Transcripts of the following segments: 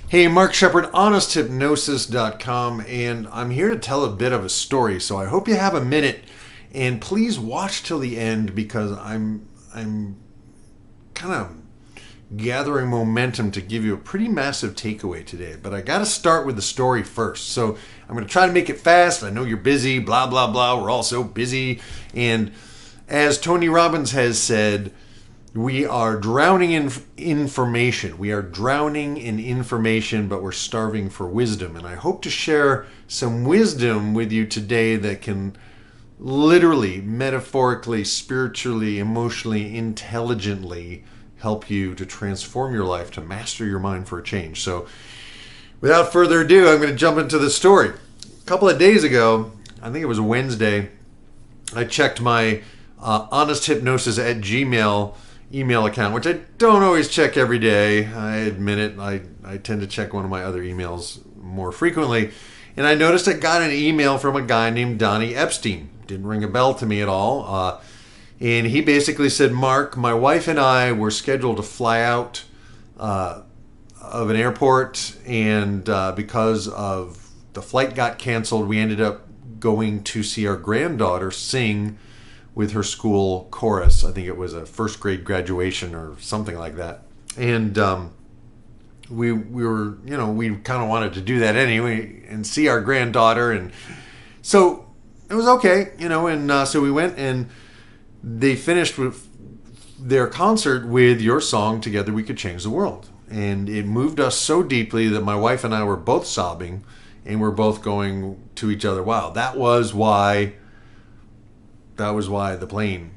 Hey, Mark Shepard, honesthypnosis.com, and I'm here to tell a bit of a story. So I hope you have a minute, and please watch till the end because I'm kind of gathering momentum to give you a pretty massive takeaway today. But I got to start with the story first. So I'm going to try to make it fast. I know you're busy, blah blah blah. We're all so busy, and as Tony Robbins has said, we are drowning in information. We are drowning in information, but we're starving for wisdom. And I hope to share some wisdom with you today that can literally, metaphorically, spiritually, emotionally, intelligently help you to transform your life, to master your mind for a change. So without further ado, I'm going to jump into the story. A couple of days ago, I think it was Wednesday, I checked my Honest Hypnosis at Gmail email account, which I don't always check every day. I admit it. I tend to check one of my other emails more frequently. And I noticed I got an email from a guy named Donnie Epstein. Didn't ring a bell to me at all. And he basically said, Mark, my wife and I were scheduled to fly out of an airport, and because of the flight got canceled, we ended up going to see our granddaughter sing with her school chorus. I think it was a first grade graduation or something like that. And we were, we kind of wanted to do that anyway and see our granddaughter. And so it was okay, and so we went, and they finished with their concert with your song, Together We Could Change the World. And it moved us so deeply that my wife and I were both sobbing, and we're both going to each other, wow, that was why the plane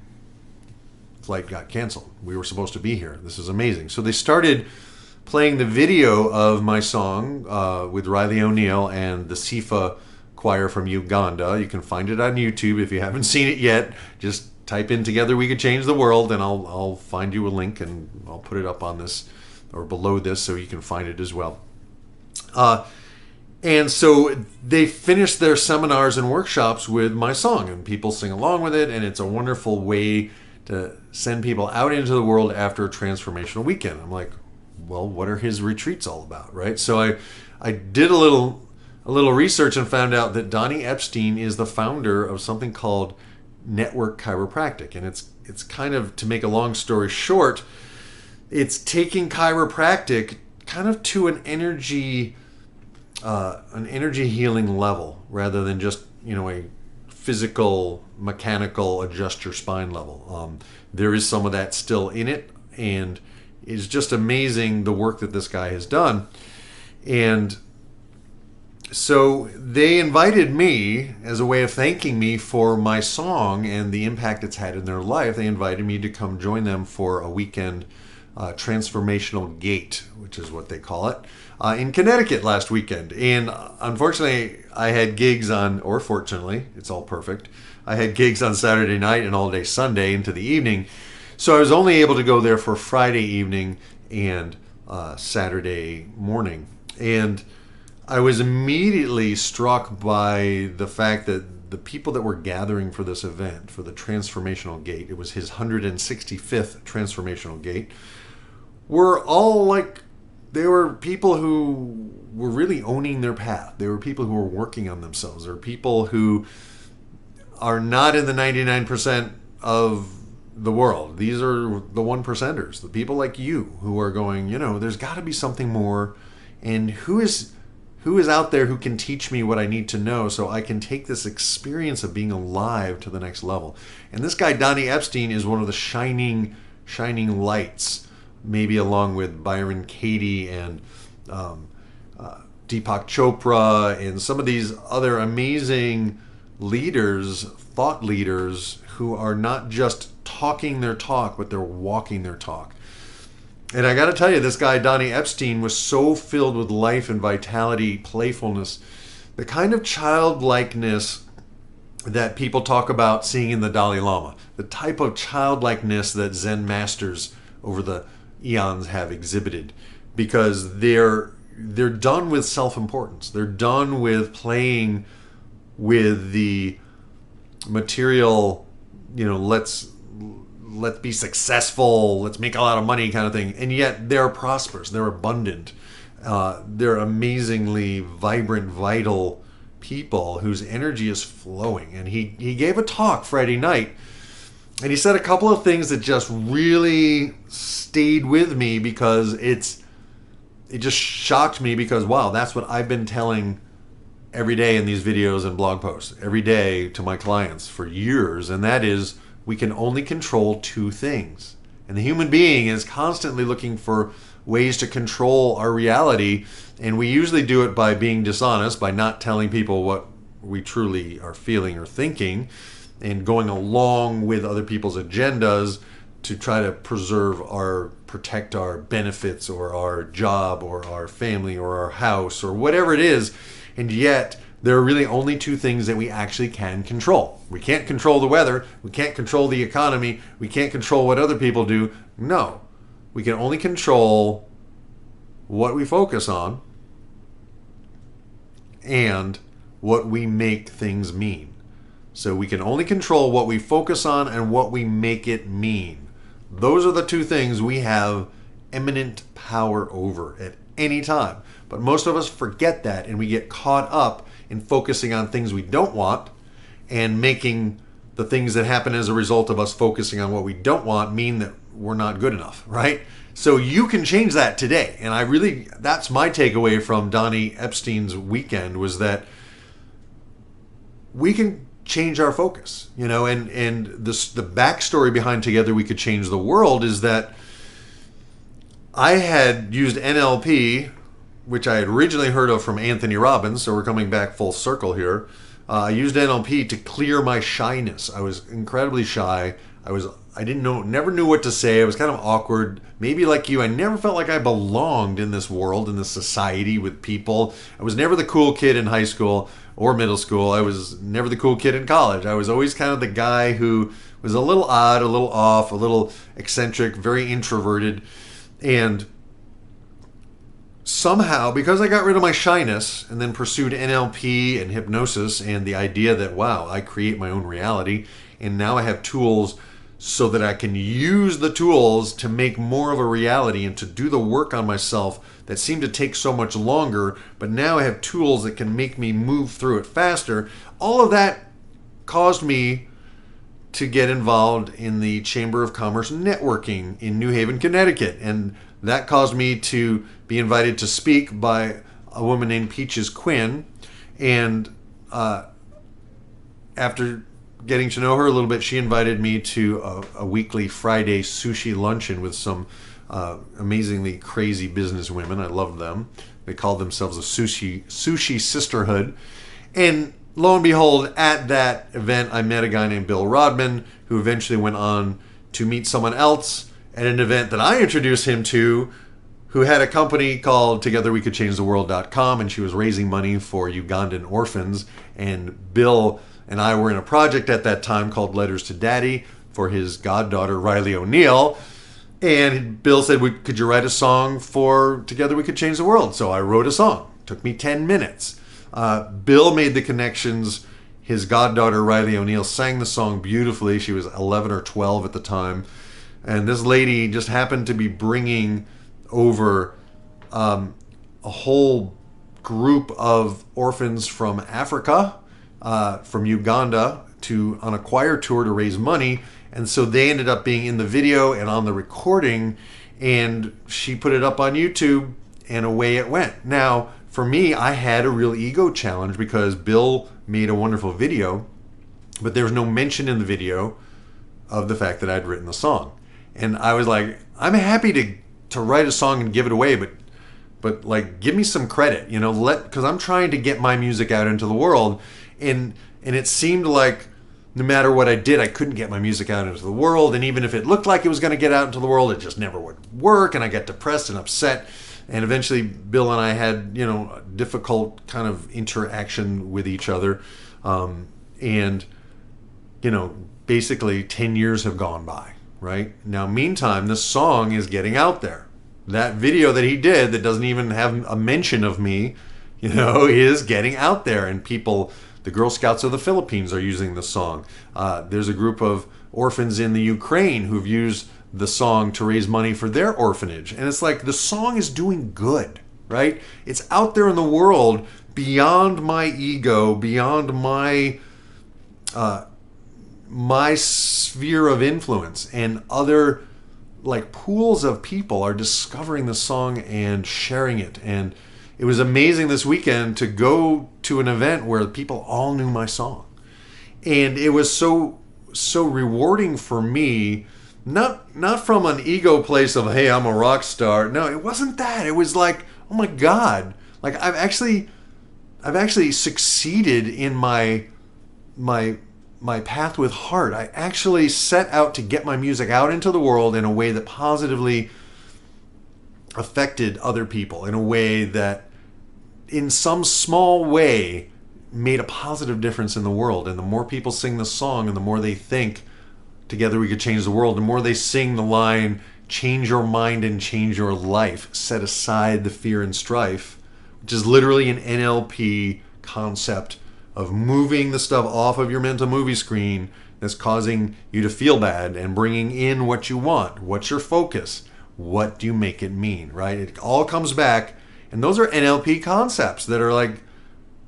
flight got canceled. We were supposed to be here. This is amazing. So they started playing the video of my song with Riley O'Neill and the Sifa choir from Uganda. You can find it on YouTube if you haven't seen it yet. Just type in Together We Could Change the World, and I'll find you a link, and I'll put it up on this or below this so you can find it as well. And so they finished their seminars and workshops with my song, and people sing along with it, and it's a wonderful way to send people out into the world after a transformational weekend. I'm like, well, what are his retreats all about, right? So I did a little research and found out that Donnie Epstein is the founder of something called Network Chiropractic, and it's kind of, to make a long story short, it's taking chiropractic kind of to an energy healing level rather than just a physical, mechanical adjust your spine level. There is some of that still in it, and it's just amazing the work that this guy has done. And so they invited me, as a way of thanking me for my song and the impact it's had in their life, they invited me to come join them for a weekend Transformational Gate, which is what they call it, in Connecticut last weekend. And unfortunately, I had gigs or fortunately, it's all perfect, I had gigs on Saturday night and all day Sunday into the evening. So I was only able to go there for Friday evening and Saturday morning. And I was immediately struck by the fact that the people that were gathering for this event, for the Transformational Gate, it was his 165th Transformational Gate, were all they were people who were really owning their path. They were people who were working on themselves. They were people who are not in the 99% of the world. These are the 1%ers, the people like you who are going, there's got to be something more. And who is out there who can teach me what I need to know so I can take this experience of being alive to the next level? And this guy, Donnie Epstein, is one of the shining lights, maybe along with Byron Katie and Deepak Chopra and some of these other amazing thought leaders who are not just talking their talk, but they're walking their talk. And I got to tell you, this guy, Donnie Epstein, was so filled with life and vitality, playfulness, the kind of childlikeness that people talk about seeing in the Dalai Lama, the type of childlikeness that Zen masters over the eons have exhibited, because they're done with self-importance. They're done with playing with the material, let's be successful, let's make a lot of money kind of thing. And yet they're prosperous, they're abundant. They're amazingly vibrant, vital people whose energy is flowing. And he gave a talk Friday night, and he said a couple of things that just really stayed with me because it just shocked me because, wow, that's what I've been telling every day in these videos and blog posts, every day to my clients for years. And that is, we can only control two things. And the human being is constantly looking for ways to control our reality. And we usually do it by being dishonest, by not telling people what we truly are feeling or thinking, and going along with other people's agendas to try to protect our benefits or our job or our family or our house or whatever it is. And yet there are really only two things that we actually can control. We can't control the weather. We can't control the economy. We can't control what other people do. No, we can only control what we focus on and what we make things mean. So we can only control what we focus on and what we make it mean. Those are the two things we have eminent power over at any time. But most of us forget that, and we get caught up in focusing on things we don't want and making the things that happen as a result of us focusing on what we don't want mean that we're not good enough, right? So you can change that today. And that's my takeaway from Donnie Epstein's weekend, was that we can change our focus, and the backstory behind Together We Could Change the World is that I had used NLP, which I had originally heard of from Anthony Robbins, so we're coming back full circle here. I used NLP to clear my shyness. I was incredibly shy. Never knew what to say. I was kind of awkward. Maybe like you, I never felt like I belonged in this world, in this society with people. I was never the cool kid in high school or middle school. I was never the cool kid in college. I was always kind of the guy who was a little odd, a little off, a little eccentric, very introverted. And somehow, because I got rid of my shyness and then pursued NLP and hypnosis and the idea that, wow, I create my own reality, and now I have tools so that I can use the tools to make more of a reality and to do the work on myself that seemed to take so much longer, but now I have tools that can make me move through it faster. All of that caused me to get involved in the Chamber of Commerce networking in New Haven, Connecticut. And that caused me to be invited to speak by a woman named Peaches Quinn. And after getting to know her a little bit, she invited me to a weekly Friday sushi luncheon with some amazingly crazy business women. I loved them. They called themselves a sushi sisterhood. And lo and behold, at that event, I met a guy named Bill Rodman, who eventually went on to meet someone else at an event that I introduced him to, who had a company called TogetherWeCouldChangeTheWorld.com, and she was raising money for Ugandan orphans. And Bill and I were in a project at that time called Letters to Daddy for his goddaughter, Riley O'Neill. And Bill said, could you write a song for Together We Could Change the World? So I wrote a song. It took me 10 minutes. Bill made the connections. His goddaughter, Riley O'Neill, sang the song beautifully. She was 11 or 12 at the time. And this lady just happened to be bringing over a whole group of orphans from Africa, from Uganda, on a choir tour to raise money. And so they ended up being in the video and on the recording, and she put it up on YouTube, and away it went. Now, for me, I had a real ego challenge because Bill made a wonderful video, but there was no mention in the video of the fact that I'd written the song. And I was like, I'm happy to write a song and give it away, but like, give me some credit, because I'm trying to get my music out into the world. And it seemed like no matter what I did, I couldn't get my music out into the world. And even if it looked like it was going to get out into the world, it just never would work. And I got depressed and upset. And eventually Bill and I had, a difficult kind of interaction with each other. Basically 10 years have gone by, right? Now, meantime, this song is getting out there. That video that he did that doesn't even have a mention of me, is getting out there. And people, the Girl Scouts of the Philippines are using the song. There's a group of orphans in the Ukraine who've used the song to raise money for their orphanage. And it's like, the song is doing good. right? It's out there in the world beyond my ego, beyond my sphere of influence, and other like pools of people are discovering the song and sharing it. And it was amazing this weekend to go to an event where people all knew my song. And it was so rewarding for me, not from an ego place of, hey, I'm a rock star. No, it wasn't that. It was like, oh my God, like I've actually succeeded in my path with heart. I actually set out to get my music out into the world in a way that positively affected other people, in a way that in some small way made a positive difference in the world. And the more people sing the song and the more they think, together we could change the world, the more they sing the line, change your mind and change your life, set aside the fear and strife, which is literally an NLP concept of moving the stuff off of your mental movie screen that's causing you to feel bad and bringing in what you want. What's your focus? What do you make it mean, right? It all comes back, and those are NLP concepts that are like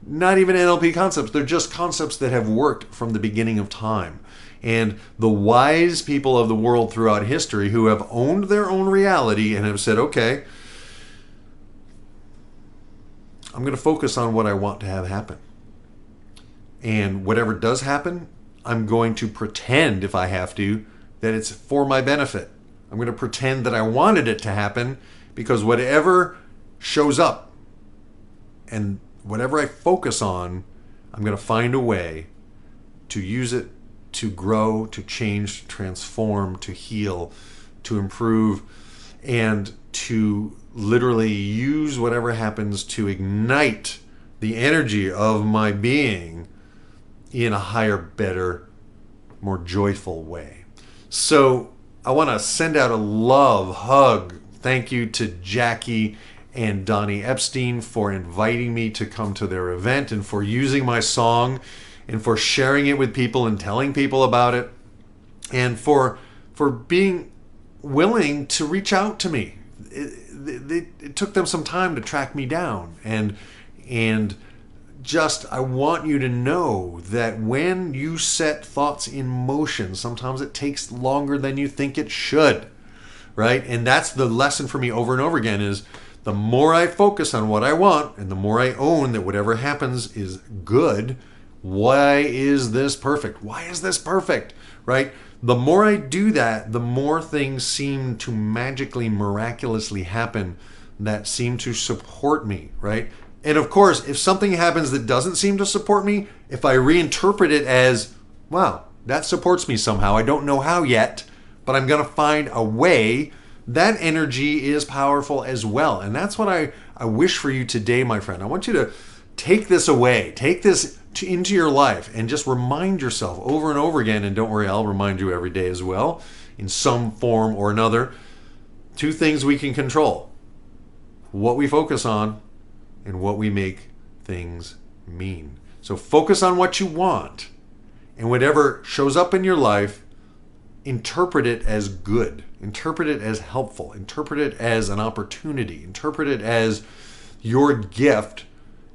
not even NLP concepts. They're just concepts that have worked from the beginning of time. And the wise people of the world throughout history who have owned their own reality and have said, okay, I'm going to focus on what I want to have happen. And whatever does happen, I'm going to pretend, if I have to, that it's for my benefit. I'm going to pretend that I wanted it to happen, because whatever shows up and whatever I focus on, I'm going to find a way to use it to grow, to change, to transform, to heal, to improve, and to literally use whatever happens to ignite the energy of my being in a higher, better, more joyful way. So I want to send out a love hug. Thank you to Jackie and Donnie Epstein for inviting me to come to their event, and for using my song, and for sharing it with people and telling people about it, and for being willing to reach out to me. It took them some time to track me down, and just, I want you to know that when you set thoughts in motion, sometimes it takes longer than you think it should, right? And that's the lesson for me over and over again, is the more I focus on what I want, and the more I own that whatever happens is good. Why is this perfect? Why is this perfect? Right? The more I do that, the more things seem to magically, miraculously happen that seem to support me, right? And of course, if something happens that doesn't seem to support me, if I reinterpret it as, wow, that supports me somehow, I don't know how yet, but I'm going to find a way, that energy is powerful as well. And that's what I wish for you today, my friend. I want you to take this away, take this into your life, and just remind yourself over and over again, and don't worry, I'll remind you every day as well, in some form or another, two things we can control: what we focus on and what we make things mean. So focus on what you want, and whatever shows up in your life, interpret it as good, interpret it as helpful, interpret it as an opportunity, interpret it as your gift,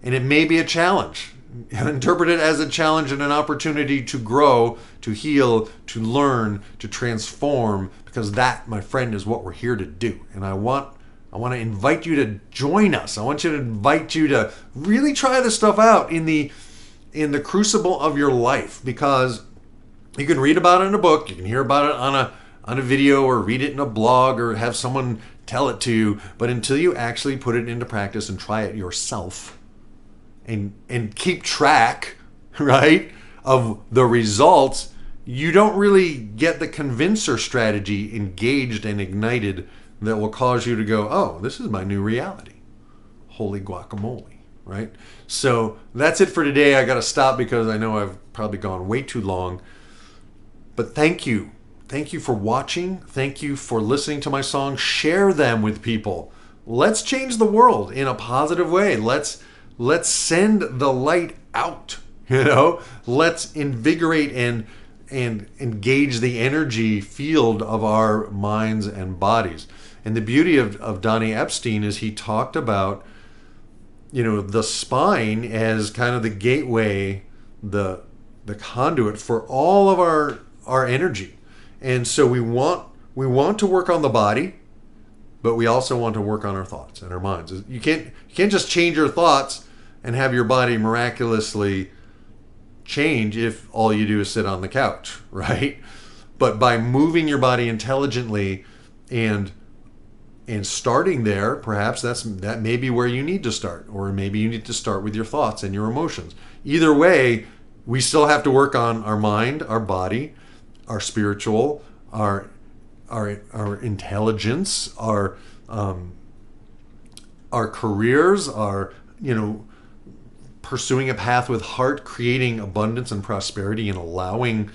and it may be a challenge. Interpret it as a challenge and an opportunity to grow, to heal, to learn, to transform, because that, my friend, is what we're here to do. And I want to invite you to join us. I want you to invite you to really try this stuff out in the crucible of your life, because you can read about it in a book, you can hear about it on a video, or read it in a blog, or have someone tell it to you, but until you actually put it into practice and try it yourself, and keep track, right, of the results, you don't really get the convincer strategy engaged and ignited that will cause you to go, oh, this is my new reality. Holy guacamole, right? So that's it for today. I got to stop because I know I've probably gone way too long. But thank you. Thank you for watching. Thank you for listening to my songs. Share them with people. Let's change the world in a positive way. Let's send the light out, Let's invigorate and engage the energy field of our minds and bodies. And the beauty of Donnie Epstein is he talked about, the spine as kind of the gateway, the conduit for all of our energy. And so we want to work on the body, but we also want to work on our thoughts and our minds. You can't just change your thoughts and have your body miraculously change if all you do is sit on the couch, right? But by moving your body intelligently and starting there, perhaps that may be where you need to start, or maybe you need to start with your thoughts and your emotions. Either way, we still have to work on our mind, our body, our spiritual, our intelligence, our careers, our pursuing a path with heart, creating abundance and prosperity, and allowing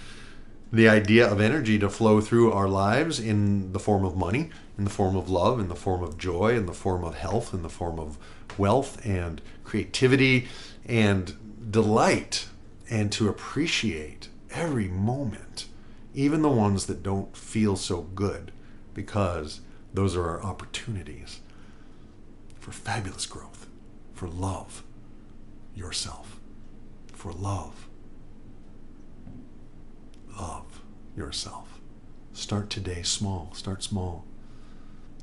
the idea of energy to flow through our lives in the form of money, in the form of love, in the form of joy, in the form of health, in the form of wealth and creativity and delight, and to appreciate every moment, even the ones that don't feel so good, because those are our opportunities for fabulous growth, for love yourself, for love yourself. Start today small. Start small.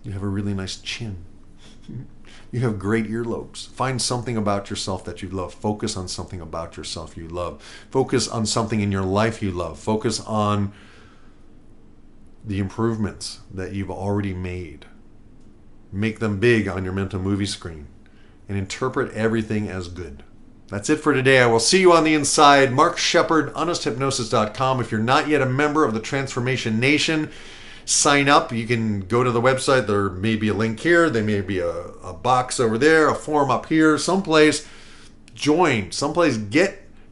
You have a really nice chin. You have great earlobes. Find something about yourself that you love. Focus on something about yourself you love. Focus on something in your life you love. Focus on the improvements that you've already made. Make them big on your mental movie screen and interpret everything as good. That's it for today. I will see you on the inside. Mark Shepard, honesthypnosis.com. If you're not yet a member of the Transformation Nation, sign up. You can go to the website. There may be a link here. There may be a box over there, a form up here, someplace. Join. Someplace.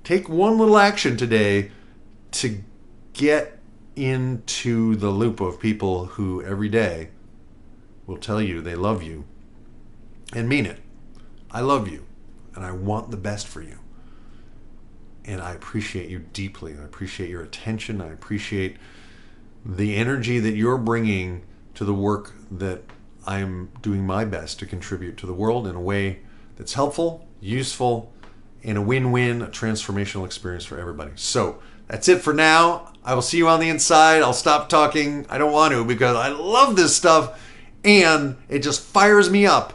Take one little action today to get into the loop of people who every day will tell you they love you and mean it. I love you. And I want the best for you. And I appreciate you deeply. I appreciate your attention. I appreciate the energy that you're bringing to the work that I'm doing my best to contribute to the world in a way that's helpful, useful, and a win-win, a transformational experience for everybody. So that's it for now. I will see you on the inside. I'll stop talking. I don't want to, because I love this stuff. And it just fires me up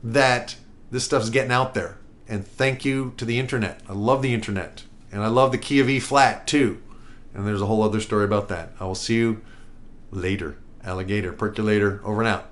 that this stuff's getting out there. And thank you to the internet. I love the internet. And I love the key of E flat too. And there's a whole other story about that. I will see you later. Alligator, percolator, over and out.